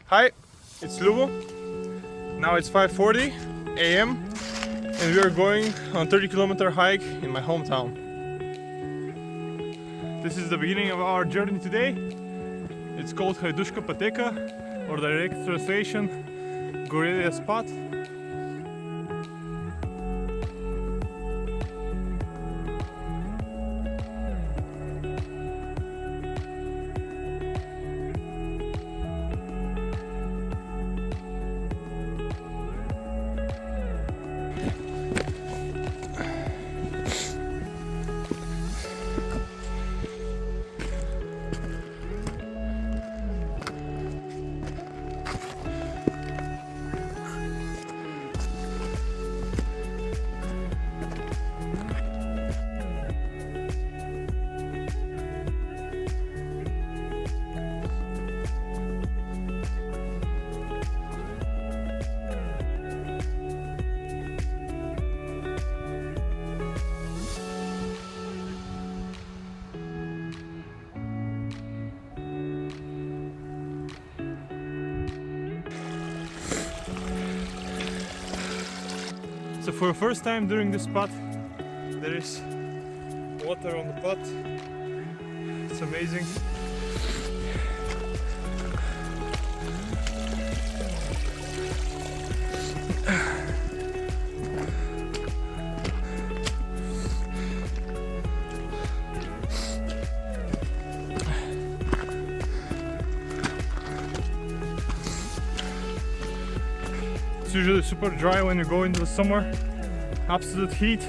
Hi, it's Lubo. Now it's 5:40 a.m. and we are going on a 30-kilometer hike in my hometown. This is the beginning of our journey today. It's called Hajduška Pateka, or direct translation, Gorelia Spot. So for the first time during this spot, there is water on the pot. It's amazing. It's usually super dry when you go into the summer, absolute heat,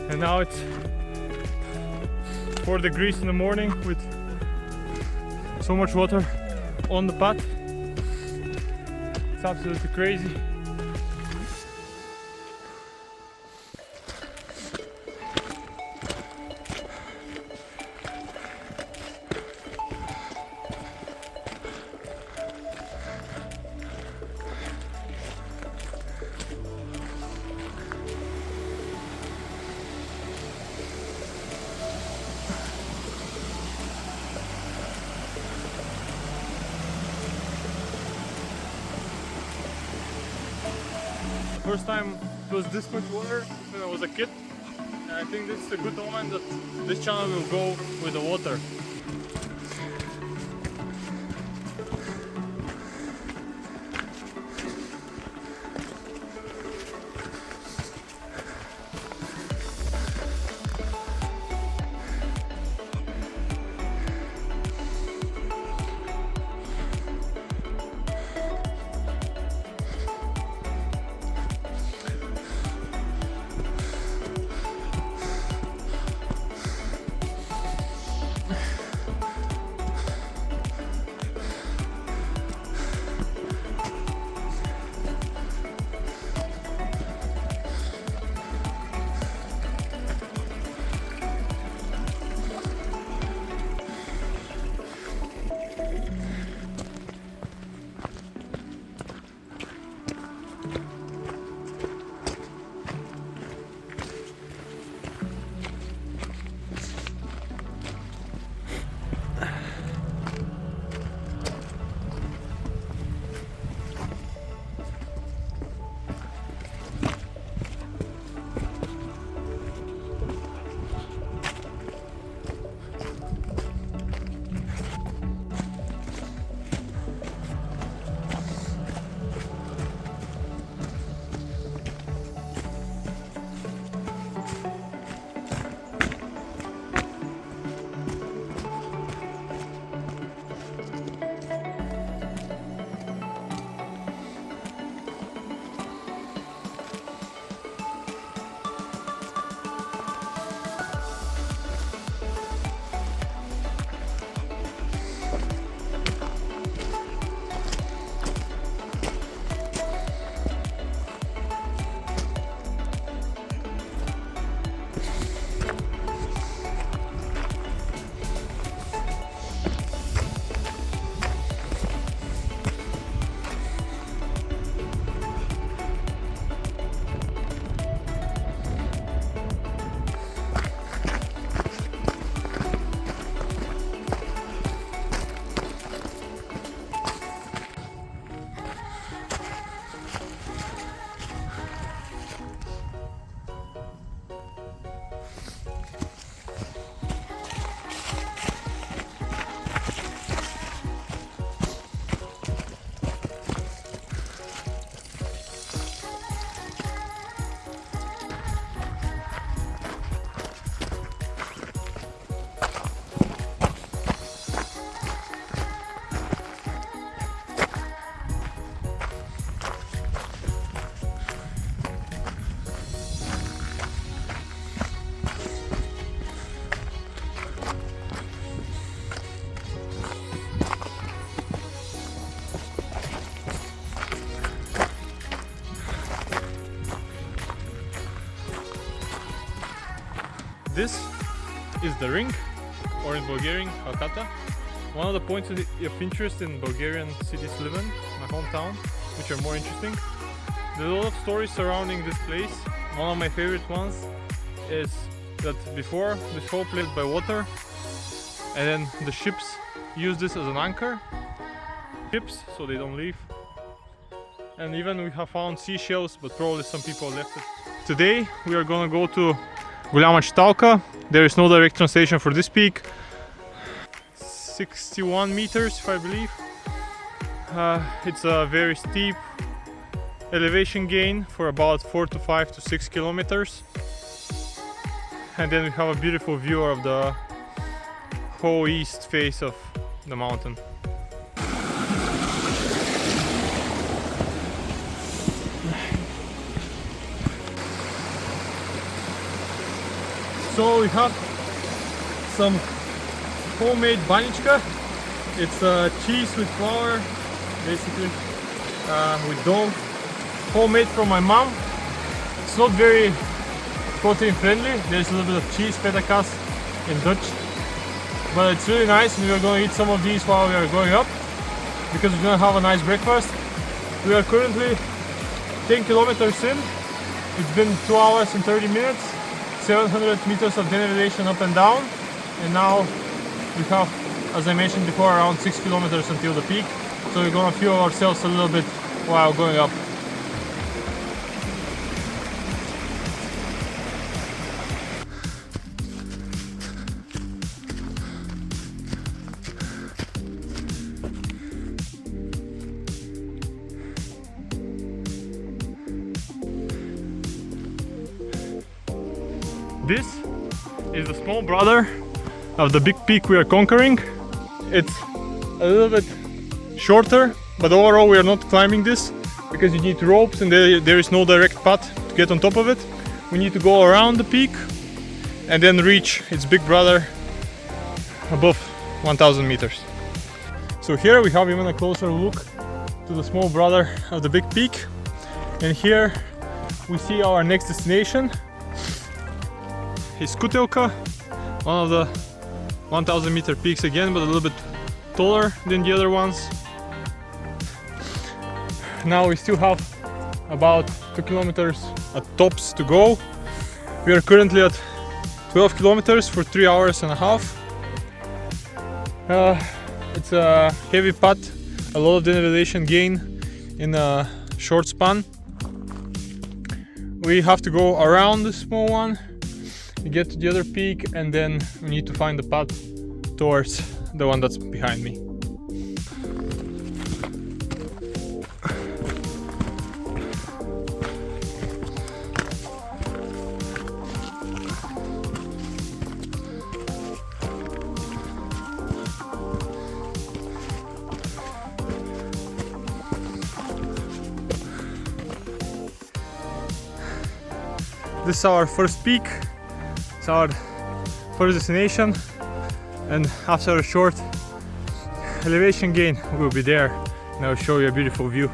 and now it's 4 degrees in the morning with so much water on the pot. It's absolutely crazy. First time it was this much water when I was a kid, and I think this is a good moment that this channel will go with the water. this is the ring, or in Bulgarian, Halkata. One of the points of interest in Bulgarian city Sliven, my hometown, which are more interesting. There's a lot of stories surrounding this place. One of my favorite ones is that before this whole place by water, and then the ships use this as an anchor. Ships, so they don't leave. And even we have found seashells, but probably some people left it. Today we are gonna go to Голяма Читалка. There is no direct translation for this peak. 61 meters, if I believe. It's a very steep elevation gain for about 4 to 5 to 6 kilometers. And then we have a beautiful view of the whole east face of the mountain. So we have some homemade banichka. It's cheese with flour, basically, with dough. Homemade from my mom. It's not very protein friendly. There's a little bit of cheese, feta kaas in Dutch. But it's really nice, and we are going to eat some of these while we are going up, because we're going to have a nice breakfast. We are currently 10 kilometers in. It's been 2 hours and 30 minutes. 700 meters of denivellation up and down, and now we have, as I mentioned before, around 6 kilometers until the peak, so we're gonna fuel ourselves a little bit while going up. This is the small brother of the big peak we are conquering. It's a little bit shorter, but overall we are not climbing this because you need ropes and there is no direct path to get on top of it. We need to go around the peak and then reach its big brother above 1000 meters. So here we have even a closer look to the small brother of the big peak, and here we see our next destination. Is Kutelka, one of the 1000 meter peaks again, but a little bit taller than the other ones. Now we still have about 2 kilometers at tops to go. We are currently at 12 kilometers for 3 hours and a half. It's a heavy path, a lot of denivellation gain in a short span. We have to go around the small one, get to the other peak, and then we need to find the path towards the one that's behind me. This is our first peak. It's our first destination, and after a short elevation gain we'll be there, and I'll show you a beautiful view.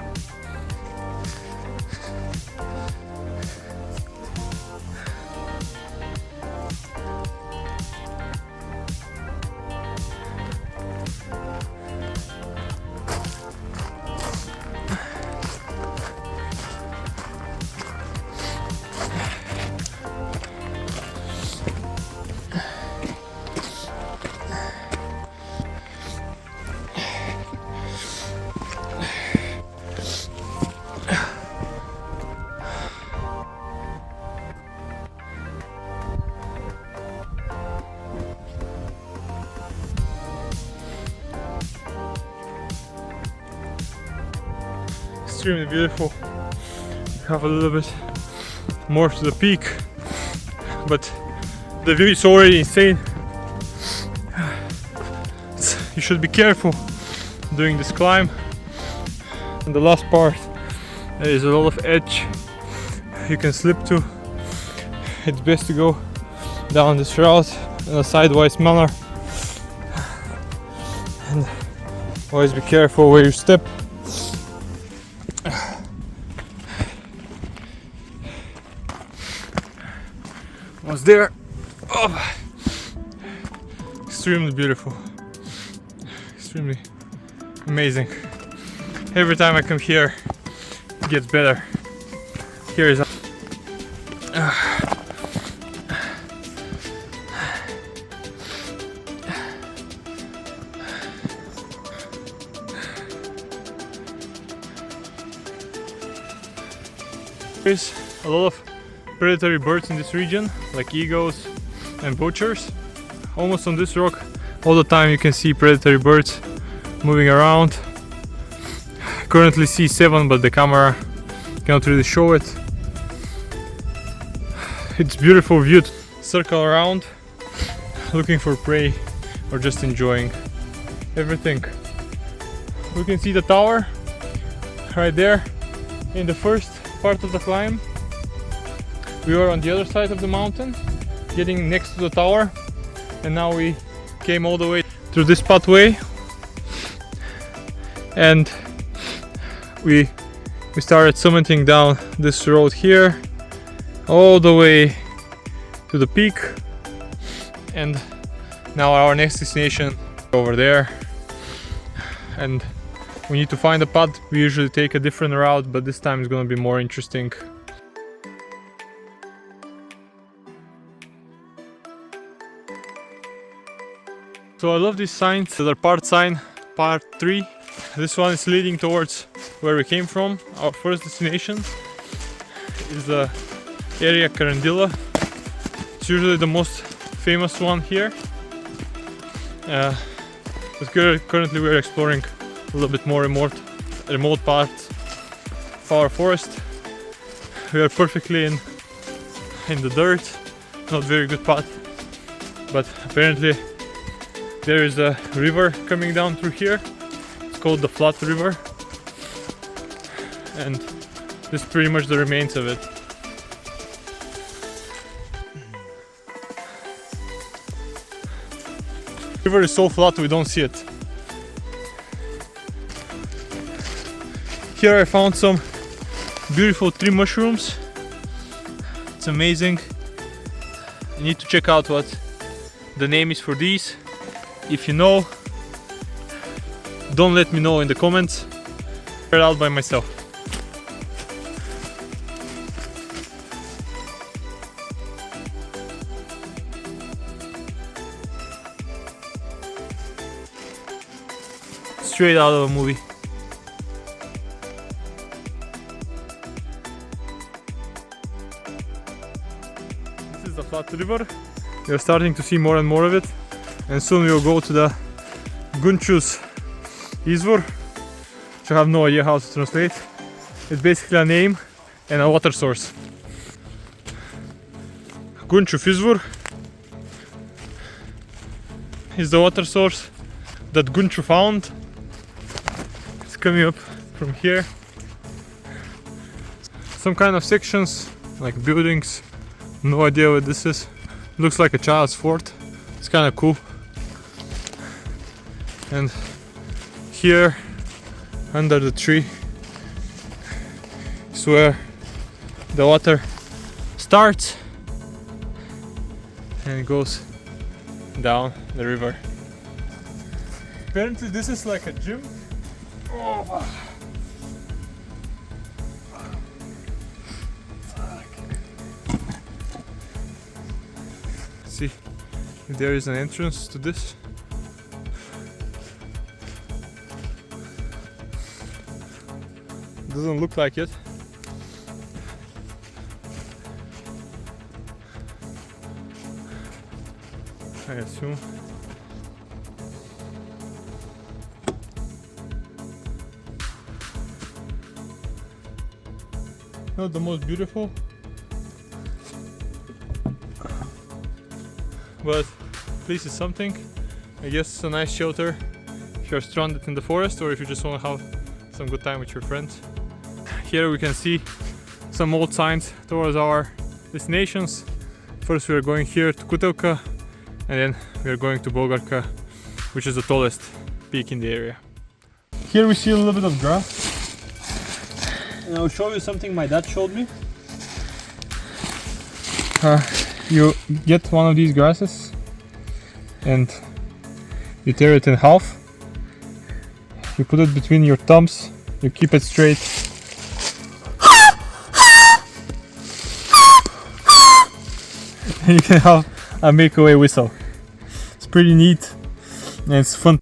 Extremely beautiful. We have a little bit more to the peak, but the view is already insane. You should be careful doing this climb. And the last part, there is a lot of edge you can slip to. It's best to go down this route in a sidewise manner, and always be careful where you step. Was there. Oh, extremely beautiful, extremely amazing. Every time I come here, it gets better. Here is there's a lot of predatory birds in this region, like eagles and vultures. Almost on this rock, all the time you can see predatory birds moving around. Currently see 7, but the camera cannot really show it. It's beautiful view to circle around, looking for prey or just enjoying everything. We can see the tower right there in the first part of the climb. We were on the other side of the mountain, getting next to the tower, and now we came all the way through this pathway, and we started summiting down this road here all the way to the peak, and now our next destination over there. And we need to find a path. We usually take a different route, but this time it's gonna be more interesting. So I love these signs that are part sign, part 3. This one is leading towards where we came from. Our first destination is the area Karandila. It's usually the most famous one here. But currently we're exploring a little bit more remote parts of our forest. We are perfectly in the dirt, not very good path, but apparently there is a river coming down through here. It's called the Flat River, and this is pretty much the remains of it. The river is so flat we don't see it. Here I found some beautiful tree mushrooms. It's amazing. I need to check out what the name is for these. If you know, don't let me know in the comments. Figure it out by myself. Straight out of a movie. This is the Flat River. We are starting to see more and more of it, and soon we will go to the Gunčus Izvor, which I have no idea how to translate. It's basically a name and a water source. Gunčus Izvor is the water source that Gunču found. It's coming up from here. Some kind of sections, like buildings. No idea what this is. Looks like a child's fort. It's kind of cool. And here, under the tree, is where the water starts and goes down the river. Apparently this is like a gym. Oh. See if there is an entrance to this. Doesn't look like it. I assume. Not the most beautiful, but at least it's something. I guess it's a nice shelter if you're stranded in the forest or if you just want to have some good time with your friends. Here we can see some old signs towards our destinations. First we are going here to Kutelka, and then we are going to Bulgaria, which is the tallest peak in the area. Here we see a little bit of grass. And I'll show you something my dad showed me. you get one of these grasses and you tear it in half. You put it between your thumbs, you keep it straight. And you can have a make-away whistle. It's pretty neat and it's fun.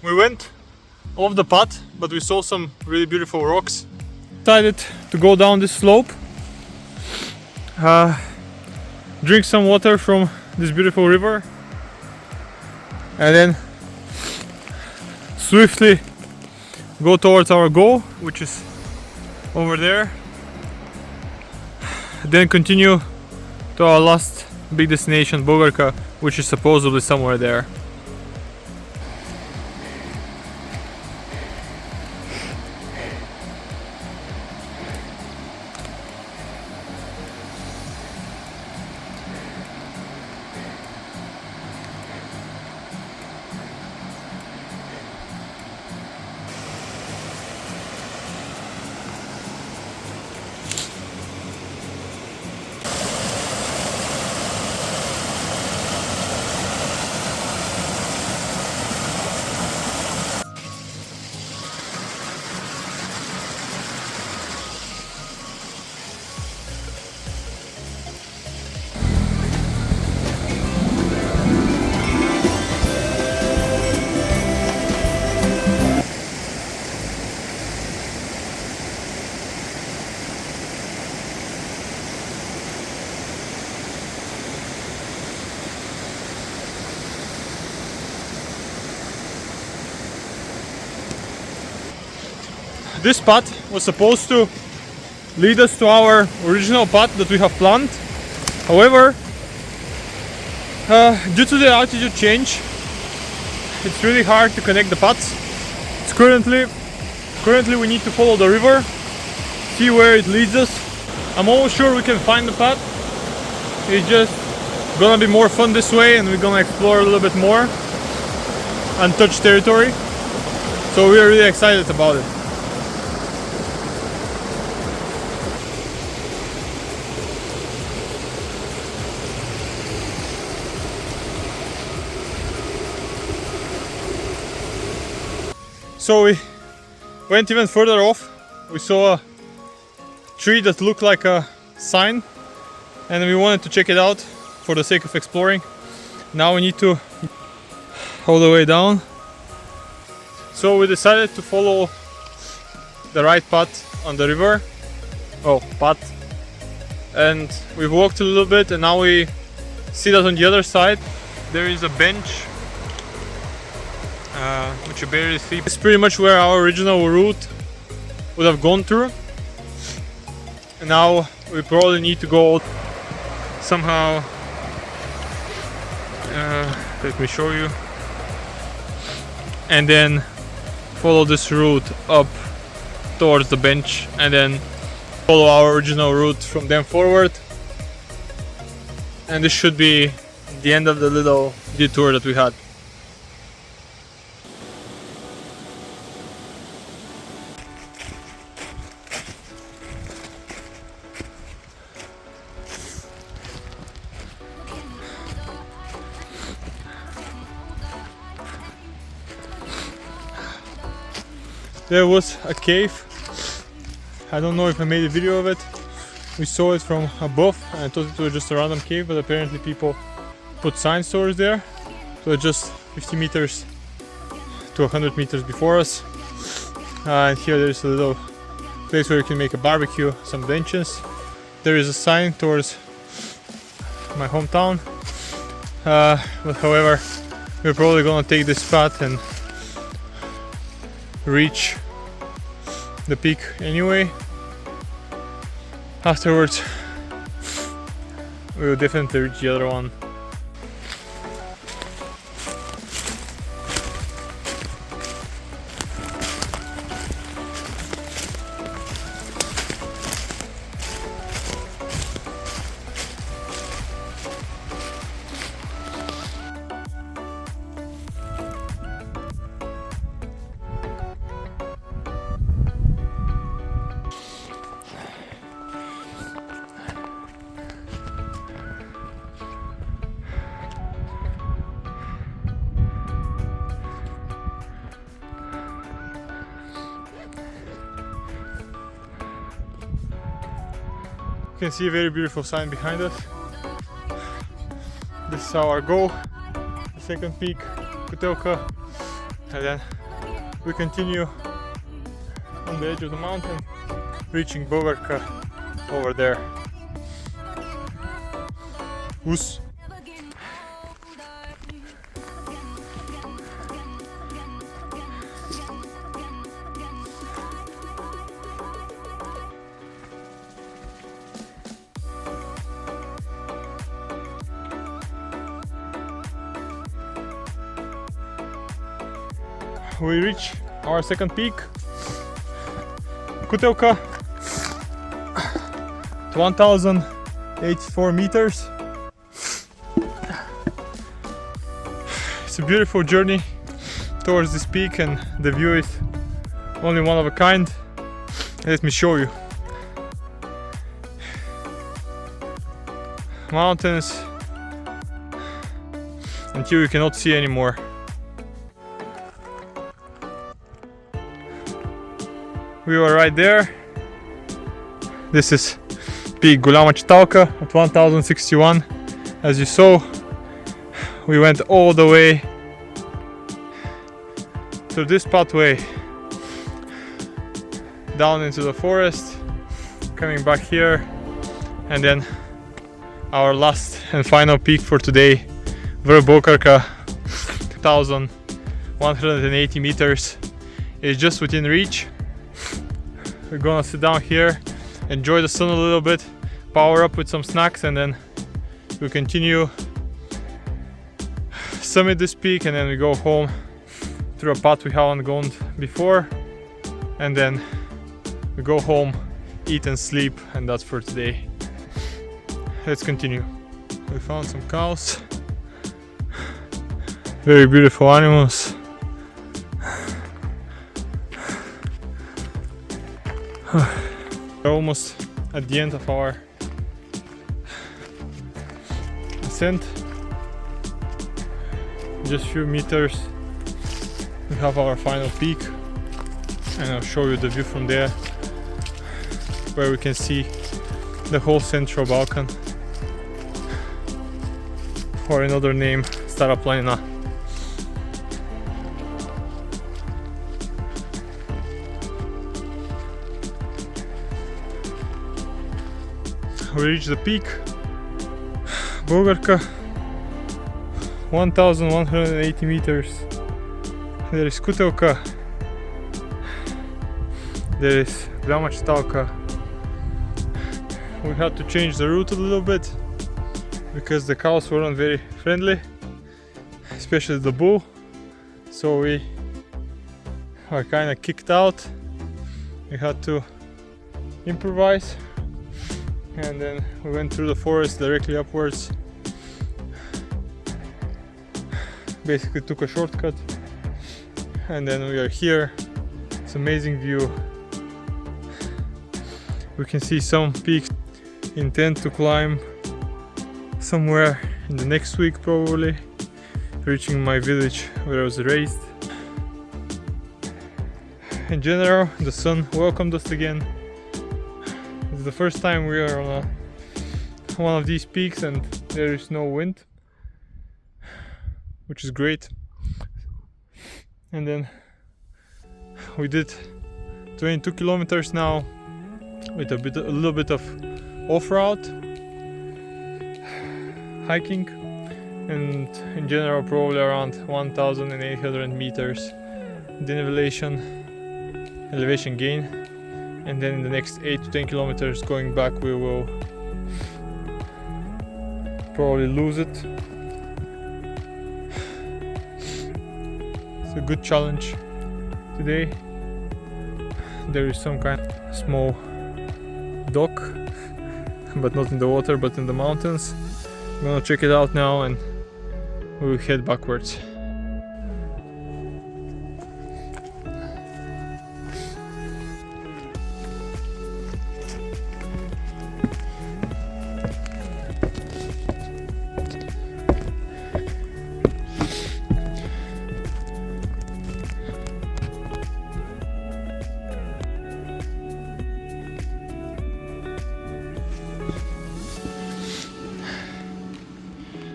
We went off the path, but we saw some really beautiful rocks. Decided to go down this slope, drink some water from this beautiful river, and then swiftly go towards our goal, which is over there. Then continue to our last big destination, Bulgaria, which is supposedly somewhere there. This path was supposed to lead us to our original path that we have planned. However, due to the altitude change, it's really hard to connect the paths. It's currently we need to follow the river, see where it leads us. I'm almost sure we can find the path. It's just gonna be more fun this way, and we're gonna explore a little bit more untouched territory. So we are really excited about it. So we went even further off. We saw a tree that looked like a sign and we wanted to check it out for the sake of exploring. Now we need to all the way down. So we decided to follow the right path on the river. Path. And we walked a little bit and now we see that on the other side there is a bench which you barely see. It's pretty much where our original route would have gone through. And now we probably need to go somehow. Let me show you. And then follow this route up towards the bench and then follow our original route from then forward. And this should be the end of the little detour that we had. There was a cave. I don't know if I made a video of it. We saw it from above and I thought it was just a random cave, but apparently people put sign stores there. So it's just 50 meters to 100 meters before us. And here there's a little place where you can make a barbecue, some benches. There is a sign towards my hometown. But however, we're probably gonna take this path and reach the peak anyway. Afterwards we will definitely reach the other one. can see a very beautiful sign behind us. This is our goal, the second peak, Kutelka, and then we continue on the edge of the mountain, reaching Bulgaria over there. Us. We reach our second peak, Kutelka, 1084 meters. It's a beautiful journey towards this peak, and the view is only one of a kind. Let me show you. Mountains until you cannot see anymore. We were right there. This is peak Gulama Chitalka at 1061. As you saw, we went all the way through this pathway down into the forest, coming back here, and then our last and final peak for today, Bulgaria, 1180 meters, is just within reach. We're gonna sit down here, enjoy the sun a little bit, power up with some snacks, and then we continue, summit this peak, and then we go home through a path we haven't gone before, and then we go home, eat and sleep, and that's for today. Let's continue. We found some cows, very beautiful animals. We're almost at the end of our ascent. Just a few meters we have our final peak, and I'll show you the view from there, where we can see the whole Central Balkan, or another name, Stara Planina. We reached the peak, Bulgaria, 1180 meters. There is Kutelka, there is Gulama Chitalka. We had to change the route a little bit because the cows weren't very friendly, especially the bull, so we are kind of kicked out. We had to improvise, and then we went through the forest directly upwards. Basically took a shortcut, and then we are here. It's an amazing view. We can see some peaks. Intend to climb somewhere in the next week, probably reaching my village where I was raised. In general, the sun welcomed us again. It's the first time we are on one of these peaks and there is no wind, which is great. And then we did 22 kilometers now with a little bit of off-route hiking, and in general probably around 1800 meters elevation gain, and then in the next 8 to 10 kilometers going back we will probably lose it. It's a good challenge today. There is some kind of small dock, but not in the water but in the mountains. I'm gonna check it out now and we'll head backwards.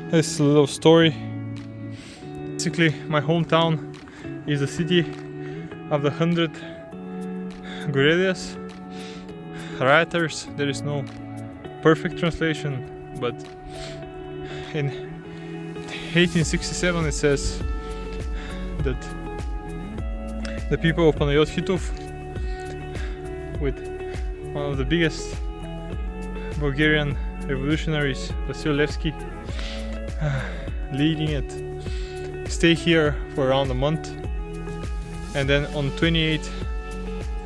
This is a little story. Basically, my hometown is the city of the 100 guerrillas, rioters. There is no perfect translation, but in 1867 it says that the people of Panayot Hitov, with one of the biggest Bulgarian revolutionaries, Vasilevsky, leading it, stay here for around a month, and then on 28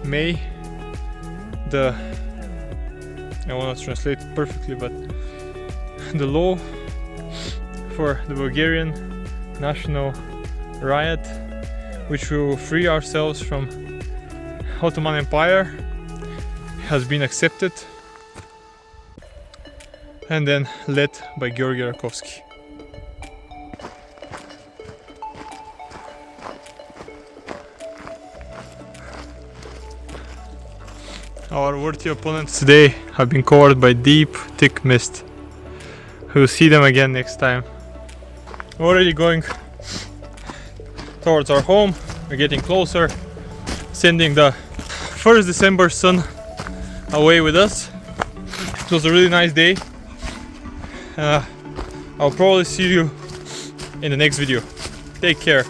May I want to translate it perfectly, but the law for the Bulgarian national riot, which will free ourselves from Ottoman Empire, has been accepted and then led by Georgi Rakovsky. Our worthy opponents today have been covered by deep, thick mist. We'll see them again next time. We're already going towards our home. We're getting closer, sending the 1st December sun away with us. It was a really nice day. I'll probably see you in the next video. Take care.